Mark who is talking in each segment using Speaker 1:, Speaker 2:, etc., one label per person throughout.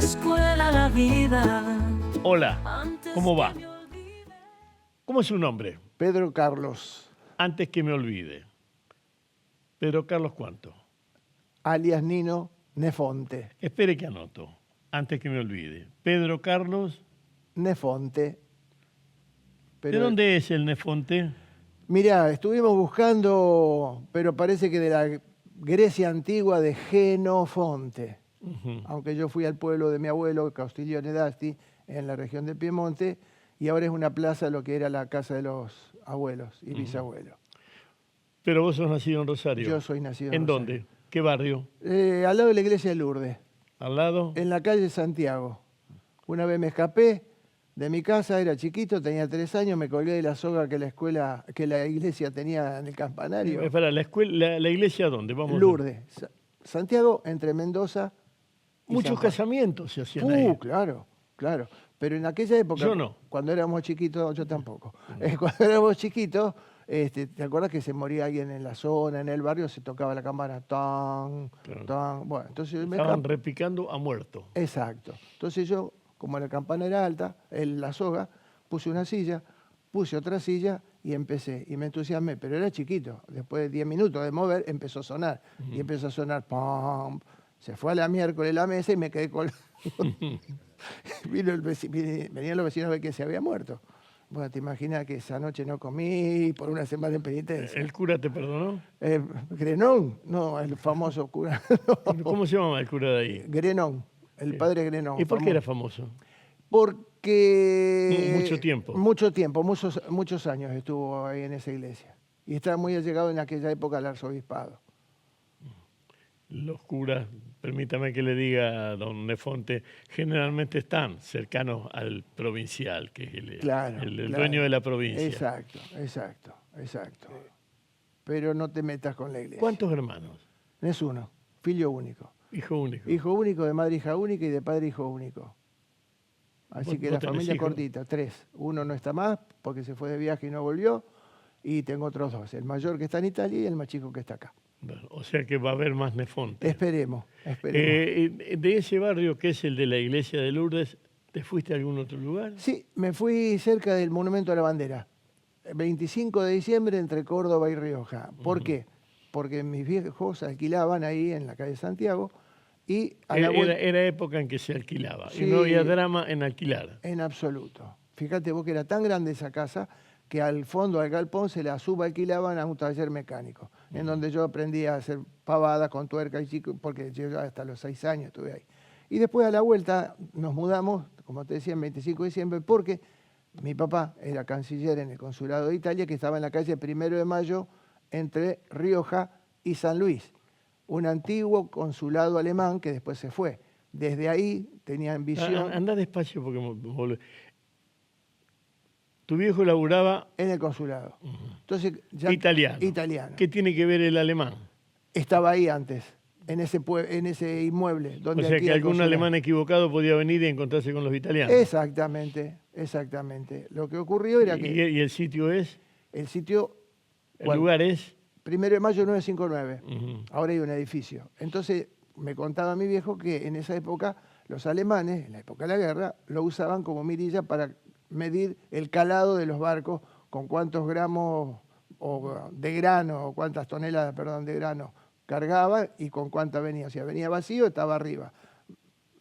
Speaker 1: escuela la vida.
Speaker 2: Hola, ¿cómo va? ¿Cómo es su nombre?
Speaker 3: Pedro Carlos,
Speaker 2: Antes que me olvide. Pedro Carlos, ¿cuánto?
Speaker 3: alias Nino Nefonte.
Speaker 2: Espere que anoto. Antes que me olvide. Pedro Carlos.
Speaker 3: Nefonte.
Speaker 2: ¿De dónde es el Nefonte?
Speaker 3: Mirá, estuvimos buscando, pero parece que de la Grecia antigua de Genofonte. Aunque yo fui al pueblo de mi abuelo, Castiglione d'Asti, en la región de Piemonte, y ahora es una plaza lo que era la casa de los abuelos y bisabuelos.
Speaker 2: Pero vos sos nacido en Rosario.
Speaker 3: Yo soy nacido
Speaker 2: ¿En
Speaker 3: en Rosario.
Speaker 2: dónde? ¿Qué barrio?
Speaker 3: Al lado de la iglesia de Lourdes,
Speaker 2: ¿Al lado?
Speaker 3: en la calle Santiago. Una vez me escapé de mi casa, era chiquito, tenía 3 años, me colgué de la soga que la iglesia tenía en el campanario.
Speaker 2: Espera, ¿la iglesia dónde? Vamos.
Speaker 3: Lourdes. Santiago, entre Mendoza y
Speaker 2: Muchos
Speaker 3: San Juan.
Speaker 2: casamientos se hacían ahí.
Speaker 3: Claro, claro. Pero en aquella época,
Speaker 2: Yo no.
Speaker 3: cuando éramos chiquitos, yo tampoco. Cuando éramos chiquitos, ¿te acuerdas que se moría alguien en la zona, en el barrio, se tocaba la campana? Tan,
Speaker 2: Claro.
Speaker 3: tan. Bueno, entonces
Speaker 2: Estaban repicando a muerto.
Speaker 3: Exacto. Entonces yo, como la campana era alta, la soga, puse una silla, puse otra silla y empecé. Y me entusiasmé, pero era chiquito. Después de 10 minutos de mover, empezó a sonar. Y empezó a sonar, ¡pam! Se fue a la miércoles la mesa y me quedé colgado. Venían los vecinos a ver que se había muerto. Bueno, te imaginas que esa noche no comí por una semana en penitencia.
Speaker 2: ¿El cura te perdonó?
Speaker 3: ¿Grenón? No, el famoso cura.
Speaker 2: ¿Cómo se llamaba el cura de ahí?
Speaker 3: Grenón, el padre Grenón.
Speaker 2: ¿Y por qué
Speaker 3: famoso.
Speaker 2: era famoso?
Speaker 3: Porque...
Speaker 2: Mucho tiempo.
Speaker 3: Mucho tiempo, muchos años estuvo ahí en esa iglesia. Y estaba muy allegado en aquella época al arzobispado.
Speaker 2: Los curas, permítame que le diga a don Nefonte, generalmente están cercanos al provincial, que es el dueño de la provincia.
Speaker 3: Exacto. Pero no te metas con la iglesia.
Speaker 2: ¿Cuántos hermanos?
Speaker 3: Es uno, filho único.
Speaker 2: Hijo único.
Speaker 3: Hijo único, de madre hija única y de padre hijo único. Así que la
Speaker 2: tenés
Speaker 3: familia
Speaker 2: hijos?
Speaker 3: cortita, 3. Uno no está más porque se fue de viaje y no volvió. Y tengo otros 2, el mayor que está en Italia y el más chico que está acá.
Speaker 2: Bueno, o sea que va a haber más Nefonte.
Speaker 3: Esperemos.
Speaker 2: De ese barrio que es el de la iglesia de Lourdes, ¿te fuiste a algún otro lugar?
Speaker 3: Sí, me fui cerca del Monumento a la Bandera. 25 de diciembre entre Córdoba y Rioja. ¿Por qué? Porque mis viejos alquilaban ahí en la calle Santiago y
Speaker 2: Era época en que se alquilaba
Speaker 3: Sí.
Speaker 2: y no había drama en alquilar.
Speaker 3: En absoluto. Fíjate vos que era tan grande esa casa que al fondo, al galpón, se la subalquilaban a un taller mecánico, en donde yo aprendí a hacer pavadas con tuerca y chico, porque yo hasta los 6 años estuve ahí. Y después a la vuelta nos mudamos, como te decía, el 25 de diciembre, porque mi papá era canciller en el Consulado de Italia, que estaba en la calle 1 de Mayo, entre Rioja y San Luis. Un antiguo consulado alemán que después se fue. Desde ahí tenían visión...
Speaker 2: Anda despacio porque... Tu viejo laburaba...
Speaker 3: En el consulado. Entonces, ya
Speaker 2: italiano. ¿Qué tiene que ver el alemán?
Speaker 3: Estaba ahí antes, en ese inmueble. Donde
Speaker 2: O sea
Speaker 3: aquí
Speaker 2: que
Speaker 3: el
Speaker 2: algún
Speaker 3: consulado.
Speaker 2: alemán equivocado podía venir y encontrarse con los italianos.
Speaker 3: Exactamente. Lo que ocurrió era que
Speaker 2: ¿Y el sitio es?
Speaker 3: el sitio...
Speaker 2: ¿El lugar es?
Speaker 3: 1 de Mayo 959. Ahora hay un edificio. Entonces, me contaba mi viejo que en esa época los alemanes, en la época de la guerra, lo usaban como mirilla para medir el calado de los barcos, con cuántos gramos de grano, o cuántas toneladas, perdón, de grano cargaba y con cuánta venía. Si venía vacío, estaba arriba.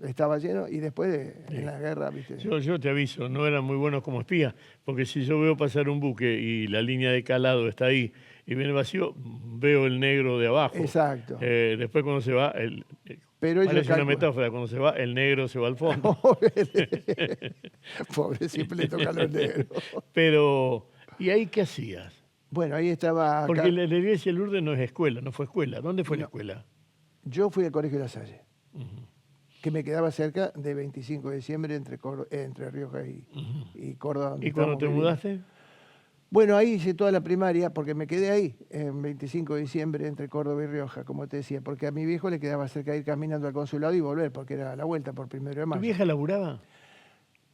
Speaker 3: Estaba lleno y después en la guerra, ¿viste?
Speaker 2: Yo te aviso, no eran muy buenos como espías, porque si yo veo pasar un buque y la línea de calado está ahí y viene vacío, veo el negro de abajo.
Speaker 3: Exacto.
Speaker 2: Después cuando se va,
Speaker 3: Pero
Speaker 2: parece una metáfora, cuando se va, el negro se va al fondo.
Speaker 3: Pobre, siempre le toca a los negros.
Speaker 2: Pero, ¿y ahí qué hacías?
Speaker 3: Bueno, ahí estaba...
Speaker 2: Porque la iglesia de Lourdes no es escuela, no fue escuela. ¿Dónde fue la escuela?
Speaker 3: Yo fui al Colegio de La Salle, que me quedaba cerca de 25 de diciembre entre Rioja y Córdoba.
Speaker 2: ¿Y cuando te mudaste?
Speaker 3: Bueno, ahí hice toda la primaria, porque me quedé ahí, en 25 de diciembre, entre Córdoba y Rioja, como te decía, porque a mi viejo le quedaba cerca de ir caminando al consulado y volver, porque era la vuelta por 1 de Mayo.
Speaker 2: ¿Tu vieja laburaba?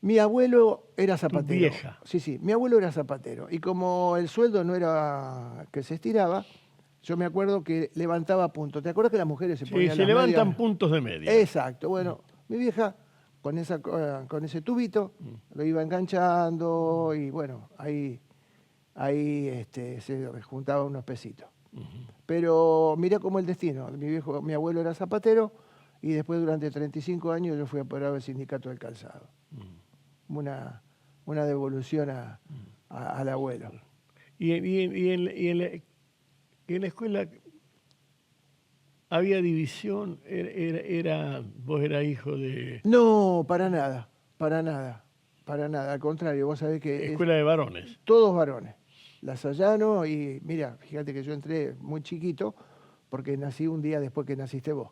Speaker 3: Mi abuelo era zapatero.
Speaker 2: ¿Tu vieja?
Speaker 3: Sí, mi abuelo era zapatero. Y como el sueldo no era que se estiraba, yo me acuerdo que levantaba puntos. ¿Te acuerdas que las mujeres se ponían
Speaker 2: Sí, se
Speaker 3: las
Speaker 2: levantan
Speaker 3: medias?
Speaker 2: puntos de media.
Speaker 3: Exacto. Bueno, mi vieja con ese tubito, lo iba enganchando y bueno, ahí se juntaba unos pesitos. Pero mirá cómo el destino. Mi abuelo era zapatero y después durante 35 años yo fui apoderado del sindicato del calzado. Una devolución al abuelo.
Speaker 2: ¿Y en la escuela había división? ¿Vos eras hijo de...?
Speaker 3: No, para nada. Al contrario, vos sabés que...
Speaker 2: Escuela de varones.
Speaker 3: Todos varones. Lasallano y mira, fíjate que yo entré muy chiquito porque nací un día después que naciste vos,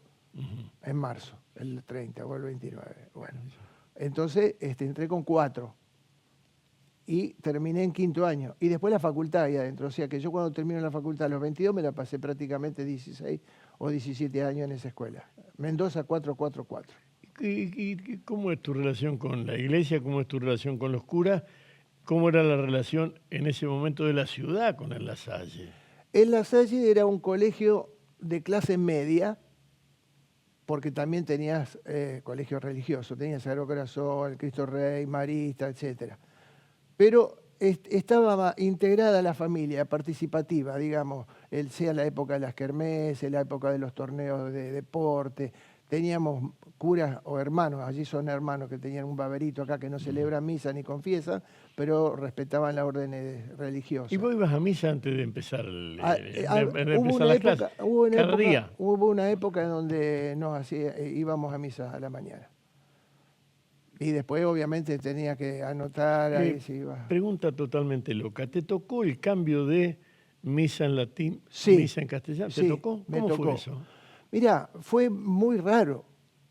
Speaker 3: en marzo, el 30 o el 29. Bueno, entonces entré con 4 y terminé en 5º año. Y después la facultad ahí adentro. O sea que yo cuando termino la facultad a los 22 me la pasé prácticamente 16 o 17 años en esa escuela. Mendoza 444.
Speaker 2: ¿Y cómo es tu relación con la iglesia? ¿Cómo es tu relación con los curas? ¿Cómo era la relación en ese momento de la ciudad con el La Salle?
Speaker 3: El La Salle era un colegio de clase media, porque también tenías colegio religioso, tenías Sagrado Corazón, el Cristo Rey, Marista, etc. Pero estaba integrada la familia, participativa, digamos, sea la época de las kermeses, la época de los torneos de deporte. Teníamos curas o hermanos, allí son hermanos que tenían un baberito acá que no celebran misa ni confiesan, pero respetaban las órdenes religiosas.
Speaker 2: ¿Y vos ibas a misa antes de empezar,
Speaker 3: empezar
Speaker 2: las clases?
Speaker 3: Hubo una época en donde íbamos a misa a la mañana. Y después obviamente tenía que anotar ahí si iba.
Speaker 2: Pregunta totalmente loca. ¿Te tocó el cambio de misa en latín,
Speaker 3: sí,
Speaker 2: misa en castellano? ¿Te tocó? ¿Cómo fue eso?
Speaker 3: Mirá, fue muy raro,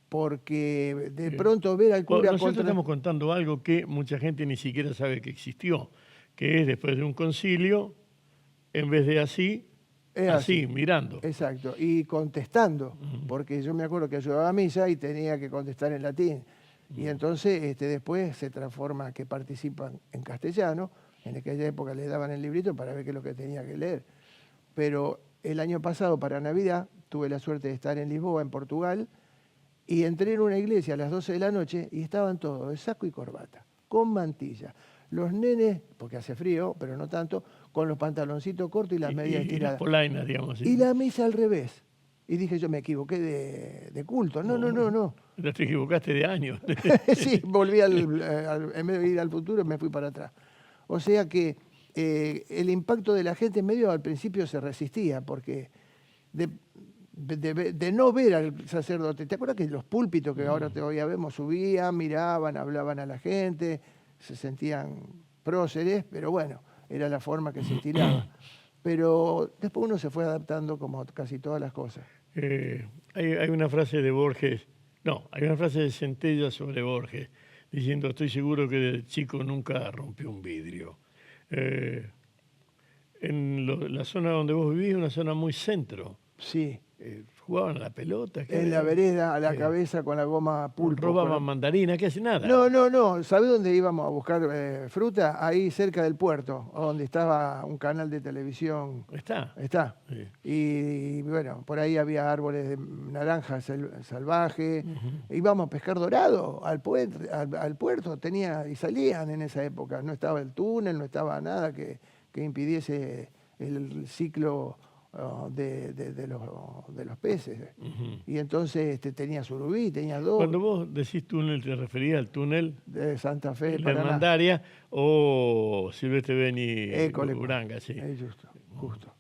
Speaker 3: porque de pronto ver al cura...
Speaker 2: Nosotros estamos contando algo que mucha gente ni siquiera sabe que existió, que es después de un concilio, en vez de así, mirando.
Speaker 3: Exacto, y contestando, porque yo me acuerdo que yo iba a misa y tenía que contestar en latín. Y entonces después se transforma que participan en castellano. En aquella época le daban el librito para ver qué es lo que tenía que leer. Pero el año pasado, para Navidad, tuve la suerte de estar en Lisboa, en Portugal, y entré en una iglesia a las 12 de la noche y estaban todos de saco y corbata, con mantilla. Los nenes, porque hace frío, pero no tanto, con los pantaloncitos cortos y las medias estiradas.
Speaker 2: Y las polainas, digamos. ¿Sí?
Speaker 3: Y la misa al revés. Y dije, yo me equivoqué de culto. No.
Speaker 2: Te equivocaste de año.
Speaker 3: Sí, volví en vez de ir al futuro, me fui para atrás. O sea que el impacto de la gente medio al principio se resistía, porque de no ver al sacerdote, ¿te acuerdas que los púlpitos que ahora todavía vemos subían, miraban, hablaban a la gente, se sentían próceres, pero bueno, era la forma que se tiraba. Pero después uno se fue adaptando como casi todas las cosas.
Speaker 2: Hay una frase de Borges, hay una frase de Centella sobre Borges, diciendo, estoy seguro que de chico nunca rompió un vidrio. En la zona donde vos vivís, una zona muy centro.
Speaker 3: Sí.
Speaker 2: Jugaban a la pelota.
Speaker 3: En la vereda, a la cabeza, con la goma pulpo.
Speaker 2: Robaban mandarina, ¿qué hace nada?
Speaker 3: No. ¿Sabés dónde íbamos a buscar fruta? Ahí cerca del puerto, donde estaba un canal de televisión. Está. Sí. Y bueno, por ahí había árboles de naranja salvaje. Íbamos a pescar dorado al puerto. Y salían en esa época. No estaba el túnel, no estaba nada que impidiese el ciclo de los peces. Y entonces tenía surubí, tenía dos.
Speaker 2: Cuando vos decís túnel, ¿te referías al túnel
Speaker 3: de Santa Fe,
Speaker 2: la Hermandaria o Silvestre Beni Uranga? Sí.
Speaker 3: Justo.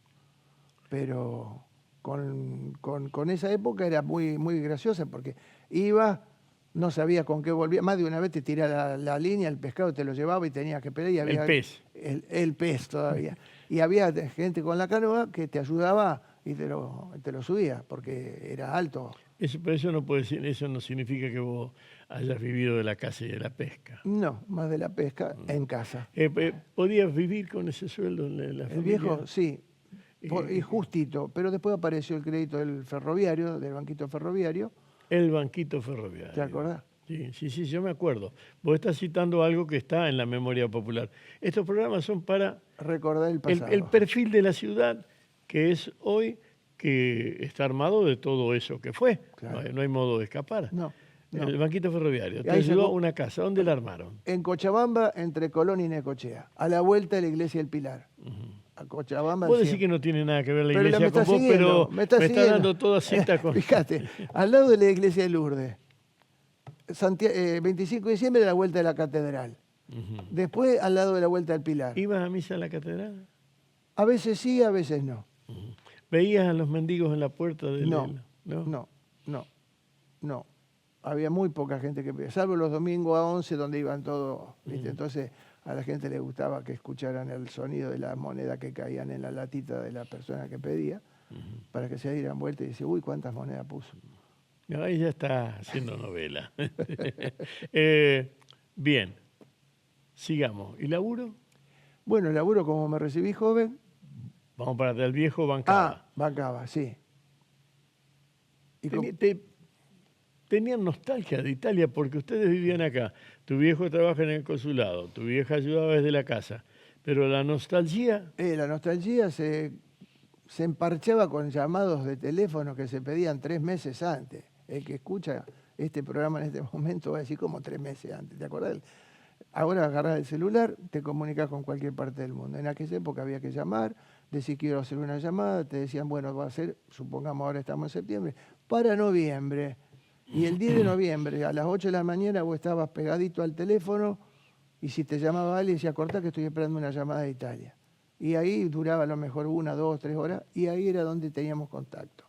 Speaker 3: Pero con esa época era muy, muy graciosa, porque iba, no sabía con qué volvía. Más de una vez te tiraba la línea, el pescado te lo llevaba y tenías que pelear. Y había
Speaker 2: el pez.
Speaker 3: El pez todavía. Y había gente con la canoa que te ayudaba y te lo subía, porque era alto.
Speaker 2: Pero eso no puede decir, eso no significa que vos hayas vivido de la caza y de la pesca.
Speaker 3: No, más de la pesca en casa.
Speaker 2: ¿Podías vivir con ese sueldo en la familia?
Speaker 3: El viejo, sí, y justito, pero después apareció el crédito del ferroviario, del banquito ferroviario.
Speaker 2: El banquito ferroviario.
Speaker 3: ¿Te acordás?
Speaker 2: Sí, yo me acuerdo. Vos estás citando algo que está en la memoria popular. Estos programas son para
Speaker 3: recordar el pasado.
Speaker 2: El perfil de la ciudad que es hoy, que está armado de todo eso que fue. Claro. No hay modo de escapar.
Speaker 3: No. No.
Speaker 2: El banquito ferroviario. Te
Speaker 3: Ahí
Speaker 2: ayudó a
Speaker 3: sacó-
Speaker 2: una casa. ¿Dónde la armaron?
Speaker 3: En Cochabamba, entre Colón y Necochea, a la vuelta de la iglesia del Pilar. A Cochabamba.
Speaker 2: Vos
Speaker 3: al
Speaker 2: decís
Speaker 3: 100.
Speaker 2: que no tiene nada que ver la
Speaker 3: Pero
Speaker 2: iglesia
Speaker 3: me
Speaker 2: con
Speaker 3: está
Speaker 2: vos,
Speaker 3: siguiendo,
Speaker 2: pero
Speaker 3: me está
Speaker 2: está
Speaker 3: siguiendo.
Speaker 2: dando toda cita con...
Speaker 3: Fíjate, al lado de la iglesia de Lourdes, 25 de diciembre, la vuelta de la catedral. Después, al lado de la vuelta del Pilar.
Speaker 2: ¿Ibas a misa en la catedral?
Speaker 3: A veces sí, a veces no.
Speaker 2: ¿Veías a los mendigos en la puerta del...
Speaker 3: No. Había muy poca gente que pedía, salvo los domingos a 11 donde iban todos, ¿viste? Entonces a la gente le gustaba que escucharan el sonido de las monedas que caían en la latita de la persona que pedía, para que se dieran vuelta y decir, uy, cuántas monedas puso.
Speaker 2: No, ahí ya está haciendo novela. Bien, sigamos. ¿Y laburo?
Speaker 3: Bueno, el laburo, como me recibí joven.
Speaker 2: Vamos para atrás, el viejo bancaba.
Speaker 3: Bancaba, sí. Y
Speaker 2: Tenían nostalgia de Italia porque ustedes vivían acá. Tu viejo trabaja en el consulado, tu vieja ayudaba desde la casa. Pero la nostalgia...
Speaker 3: La nostalgia se emparchaba con llamados de teléfono que se pedían 3 meses antes. El que escucha este programa en este momento va a decir como 3 meses antes, ¿te acordás? Ahora agarrás el celular, te comunicas con cualquier parte del mundo. En aquella época había que llamar, decir quiero hacer una llamada, te decían, bueno, va a ser, supongamos ahora estamos en septiembre, para noviembre. Y el 10 de noviembre, a las 8 de la mañana, vos estabas pegadito al teléfono y si te llamaba alguien, decía, cortá que estoy esperando una llamada de Italia. Y ahí duraba a lo mejor 1, 2, 3 horas y ahí era donde teníamos contacto.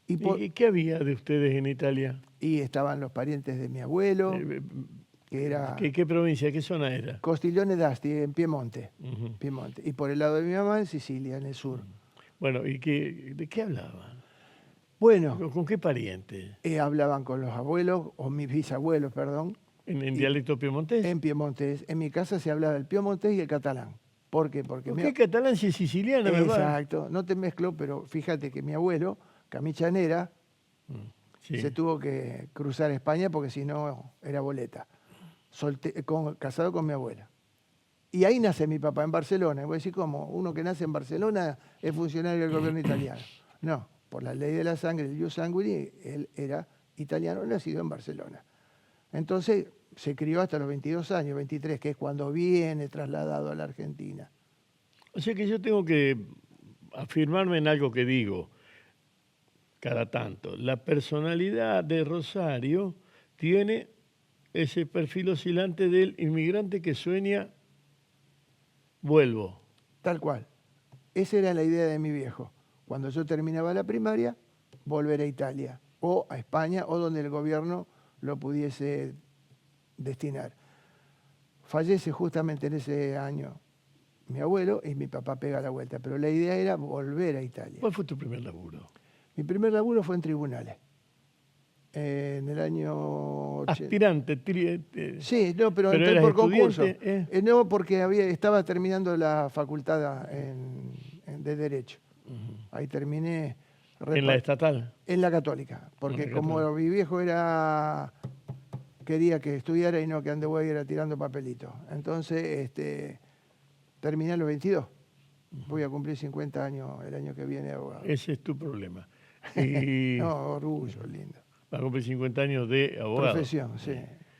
Speaker 2: ¿Y qué había de ustedes en Italia?
Speaker 3: Y estaban los parientes de mi abuelo, que era...
Speaker 2: ¿Qué provincia, qué zona era?
Speaker 3: Castiglione d'Asti, en Piemonte, Piemonte. Y por el lado de mi mamá, en Sicilia, en el sur.
Speaker 2: Bueno, ¿y de qué hablaban?
Speaker 3: Bueno.
Speaker 2: ¿Con qué pariente?
Speaker 3: Hablaban con los abuelos, o mis bisabuelos, perdón.
Speaker 2: ¿En dialecto piemontés?
Speaker 3: En piemontés. En mi casa se hablaba el piemontés y el catalán. ¿Por qué? Porque
Speaker 2: ¿Por qué catalán si es siciliano?
Speaker 3: Exacto. No te mezclo, pero fíjate que mi abuelo, Camichanera, se tuvo que cruzar España porque si no era boleta. Casado con mi abuela. Y ahí nace mi papá, en Barcelona. Y voy a decir, ¿cómo? Uno que nace en Barcelona es funcionario del gobierno italiano. No, por la ley de la sangre, el ius sanguinis, él era italiano, nacido en Barcelona. Entonces se crió hasta los 22 años, 23, que es cuando viene trasladado a la Argentina.
Speaker 2: O sea que yo tengo que afirmarme en algo que digo cada tanto. La personalidad de Rosario tiene ese perfil oscilante del inmigrante que sueña, vuelvo.
Speaker 3: Tal cual. Esa era la idea de mi viejo. Cuando yo terminaba la primaria, volver a Italia, o a España, o donde el gobierno lo pudiese destinar. Fallece justamente en ese año mi abuelo y mi papá pega la vuelta, pero la idea era volver a Italia.
Speaker 2: ¿Cuál fue tu primer laburo?
Speaker 3: Mi primer laburo fue en tribunales. En el año...
Speaker 2: Aspirante.
Speaker 3: Sí, no, pero entré por concurso. No, porque estaba terminando la facultad de Derecho. Ahí terminé...
Speaker 2: ¿En la estatal?
Speaker 3: En la católica, porque como mi viejo quería que estudiara y no que anduviera tirando papelitos. Entonces, terminé a los 22. Voy a cumplir 50 años el año que viene, abogado.
Speaker 2: Ese es tu problema. Y...
Speaker 3: No, orgullo, lindo.
Speaker 2: Va a cumplir 50 años de abogado.
Speaker 3: Profesión, sí,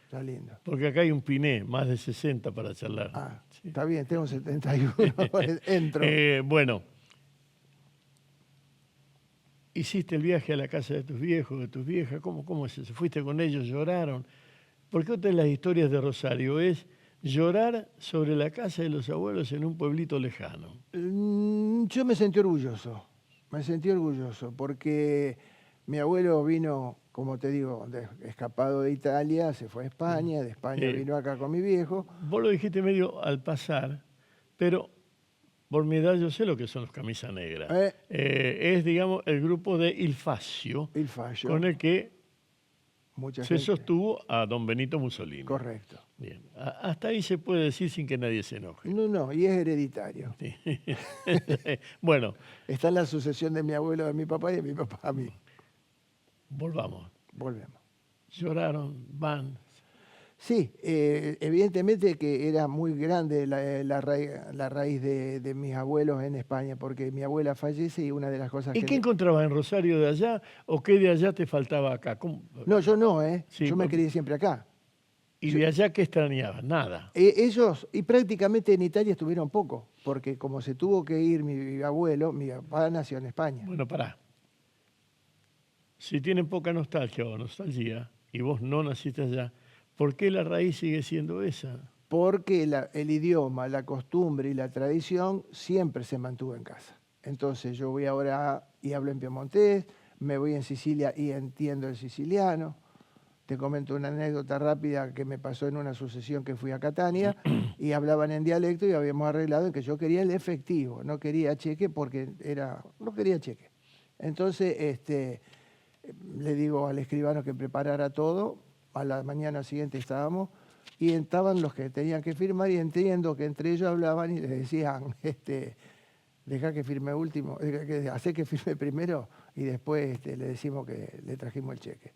Speaker 3: está lindo.
Speaker 2: Porque acá hay un piné, más de 60 para charlar.
Speaker 3: Sí. Está bien, tengo 71, entro.
Speaker 2: Bueno, hiciste el viaje a la casa de tus viejos, de tus viejas, ¿cómo es eso? ¿Fuiste con ellos, lloraron? Porque otra de las historias de Rosario es llorar sobre la casa de los abuelos en un pueblito lejano.
Speaker 3: Yo me sentí orgulloso, porque mi abuelo vino, como te digo, escapado de Italia, se fue a España, de España vino acá con mi viejo.
Speaker 2: Vos lo dijiste medio al pasar, pero por mi edad yo sé lo que son los camisas negras. Es, digamos, el grupo de Il Fascio, con el que se sostuvo a don Benito Mussolini.
Speaker 3: Correcto.
Speaker 2: Bien. Hasta ahí se puede decir sin que nadie se enoje.
Speaker 3: No, y es hereditario.
Speaker 2: Sí. Bueno.
Speaker 3: Está en la sucesión de mi abuelo, de mi papá y de mi papá a mí.
Speaker 2: Volvemos.
Speaker 3: Volvemos.
Speaker 2: Lloraron, van.
Speaker 3: Sí, evidentemente que era muy grande la raíz de mis abuelos en España, porque mi abuela fallece y una de las cosas
Speaker 2: ¿Y
Speaker 3: que...
Speaker 2: qué encontrabas en Rosario de allá o qué de allá te faltaba acá?
Speaker 3: No, yo no,
Speaker 2: Sí,
Speaker 3: yo me crié siempre acá.
Speaker 2: ¿y de allá qué extrañabas? Nada.
Speaker 3: Ellos, y prácticamente en Italia estuvieron poco, porque como se tuvo que ir mi abuelo, mi papá nació en España.
Speaker 2: Bueno, pará. Si tienen poca nostalgia o nostalgia y vos no naciste allá, ¿por qué la raíz sigue siendo esa?
Speaker 3: Porque el idioma, la costumbre y la tradición siempre se mantuvo en casa. Entonces yo voy ahora y hablo en piemontés, me voy en Sicilia y entiendo el siciliano. Te comento una anécdota rápida que me pasó en una sucesión que fui a Catania y hablaban en dialecto y habíamos arreglado en que yo quería el efectivo, no quería cheque porque no quería cheque. Entonces le digo al escribano que preparara todo, a la mañana siguiente estábamos y estaban los que tenían que firmar y entiendo que entre ellos hablaban y les decían, deja que firme último, hace que firme primero y después le decimos que le trajimos el cheque.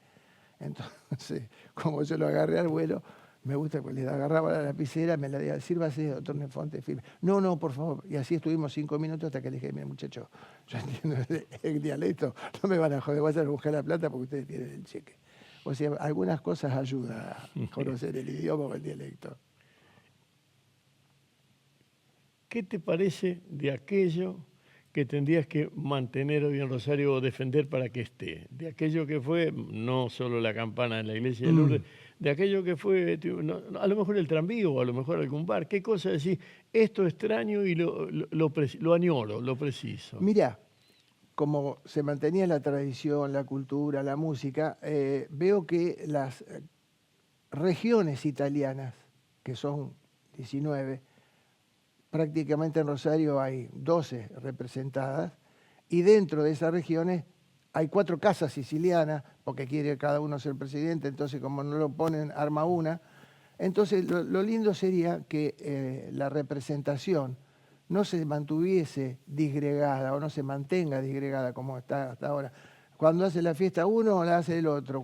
Speaker 3: Entonces, como yo lo agarré al vuelo, me gusta que le agarraba la lapicera, me la decía, sírvase, doctor Nefonte, firme. No, no, por favor. Y así estuvimos 5 minutos hasta que le dije, mira, muchacho, yo entiendo el dialecto, no me van a joder, voy a buscar la plata porque ustedes tienen el cheque. O sea, algunas cosas ayudan a conocer el idioma o el dialecto.
Speaker 2: ¿Qué te parece de aquello que tendrías que mantener hoy en Rosario o defender para que esté? De aquello que fue, no solo la campana en la iglesia de Lourdes, de aquello que fue, a lo mejor el tranvío o a lo mejor algún bar. ¿Qué cosa decís? Esto extraño y lo añoro, lo preciso.
Speaker 3: Mirá, como se mantenía la tradición, la cultura, la música, veo que las regiones italianas, que son 19, prácticamente en Rosario hay 12 representadas, y dentro de esas regiones hay 4 casas sicilianas, porque quiere cada uno ser presidente, entonces como no lo ponen, arma una. Entonces lo lindo sería que la representación no se mantuviese disgregada o no se mantenga disgregada como está hasta ahora. Cuando hace la fiesta uno, la hace el otro.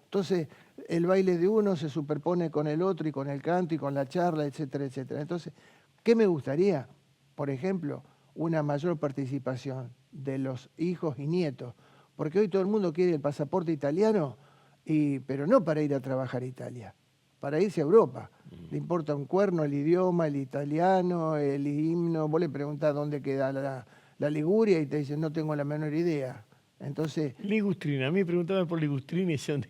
Speaker 3: Entonces el baile de uno se superpone con el otro y con el canto y con la charla, etcétera, etcétera. Entonces, ¿qué me gustaría? Por ejemplo, una mayor participación de los hijos y nietos, porque hoy todo el mundo quiere el pasaporte italiano, pero no para ir a trabajar a Italia, para irse a Europa. Le importa un cuerno el idioma, el italiano, el himno. Vos le preguntás dónde queda la Liguria y te dicen, no tengo la menor idea. Entonces...
Speaker 2: Ligustrina, a mí me preguntaban por Ligustrina y son...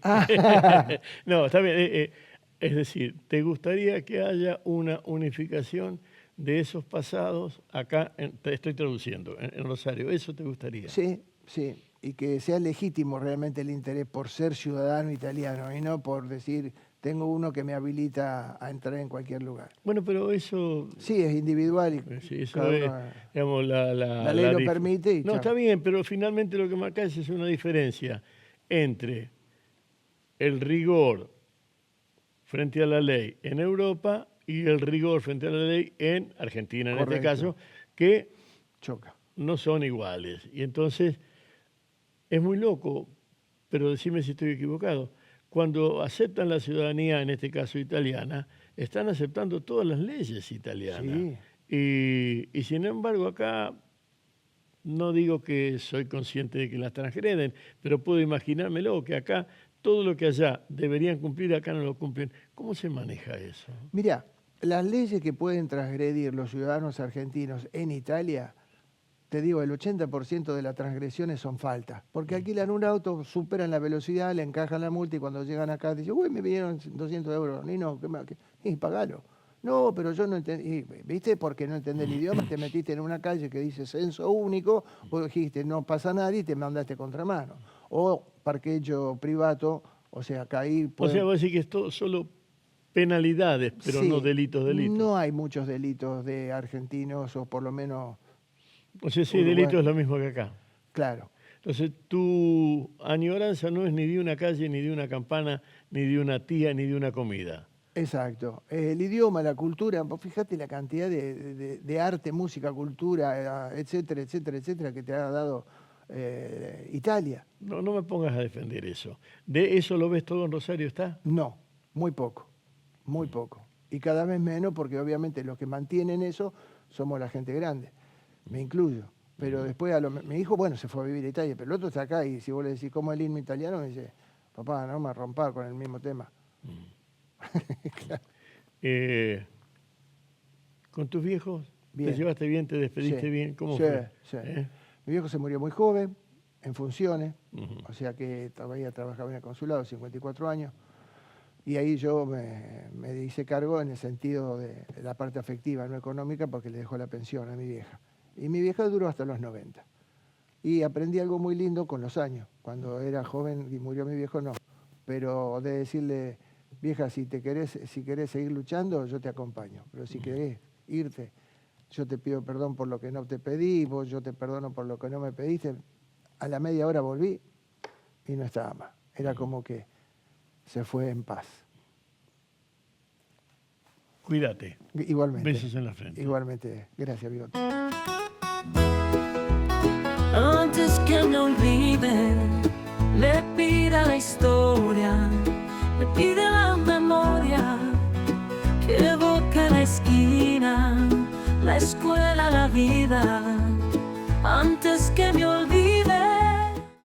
Speaker 2: No, está bien. Es decir, ¿te gustaría que haya una unificación de esos pasados acá, te estoy traduciendo, en Rosario? ¿Eso te gustaría?
Speaker 3: Sí, sí. Y que sea legítimo realmente el interés por ser ciudadano italiano y no por decir, tengo uno que me habilita a entrar en cualquier lugar.
Speaker 2: Bueno, pero eso...
Speaker 3: Sí, es individual y
Speaker 2: sí, eso es, digamos,
Speaker 3: la ley lo permite. Y
Speaker 2: no, está bien, pero finalmente lo que marca es una diferencia entre el rigor frente a la ley en Europa y el rigor frente a la ley en Argentina, en este caso, que no son iguales. Y entonces es muy loco, pero decime si estoy equivocado, cuando aceptan la ciudadanía, en este caso italiana, están aceptando todas las leyes italianas. Sí. Y sin embargo acá, no digo que soy consciente de que las transgreden, pero puedo imaginármelo, que acá todo lo que allá deberían cumplir, acá no lo cumplen. ¿Cómo se maneja eso?
Speaker 3: Mirá, las leyes que pueden transgredir los ciudadanos argentinos en Italia, te digo, el 80% de las transgresiones son faltas. Porque alquilan un auto, superan la velocidad, le encajan la multa y cuando llegan acá dicen, uy, me vinieron 200 euros. Y no, pagalo. No, pero yo no entendí. ¿Viste? Porque no entendés el idioma, te metiste en una calle que dice censo único, vos dijiste, no pasa nadie y te mandaste contramano. O parqueggio privado, o sea, acá ahí...
Speaker 2: O sea, vos decís que es todo solo penalidades, pero sí, no delitos.
Speaker 3: No hay muchos delitos de argentinos, o por lo menos...
Speaker 2: O sea, sí, delito es lo mismo que acá.
Speaker 3: Claro.
Speaker 2: Entonces, tu añoranza no es ni de una calle, ni de una campana, ni de una tía, ni de una comida.
Speaker 3: Exacto. El idioma, la cultura, vos fíjate la cantidad de arte, música, cultura, etcétera, etcétera, etcétera, que te ha dado Italia.
Speaker 2: No me pongas a defender eso. ¿De eso lo ves todo en Rosario, está?
Speaker 3: No, muy poco. muy poco. Y cada vez menos porque obviamente los que mantienen eso somos la gente grande, me incluyo. Pero después mi hijo, bueno, se fue a vivir a Italia, pero el otro está acá y si vos le decís cómo es el himno italiano, me dice, papá, no me rompa con el mismo tema.
Speaker 2: Claro. ¿Con tus viejos
Speaker 3: bien.
Speaker 2: te llevaste bien, te despediste bien? ¿Cómo fue?
Speaker 3: Sí. Mi viejo se murió muy joven, en funciones, o sea que todavía trabajaba en el consulado, 54 años. Y ahí yo me hice cargo en el sentido de la parte afectiva, no económica, porque le dejó la pensión a mi vieja. Y mi vieja duró hasta los 90. Y aprendí algo muy lindo con los años. Cuando era joven y murió mi viejo, no. Pero de decirle, vieja, si querés seguir luchando, yo te acompaño. Pero si querés irte, yo te pido perdón por lo que no te pedí, yo te perdono por lo que no me pediste. A la media hora volví y no estaba más. Era como que se fue en paz.
Speaker 2: Cuídate.
Speaker 3: Igualmente.
Speaker 2: Besos en la frente.
Speaker 3: Igualmente. Gracias, Bigote.
Speaker 1: Antes que me olvide, le pida la historia, le pide la memoria, que evoque la esquina, la escuela, la vida. Antes que me olvide,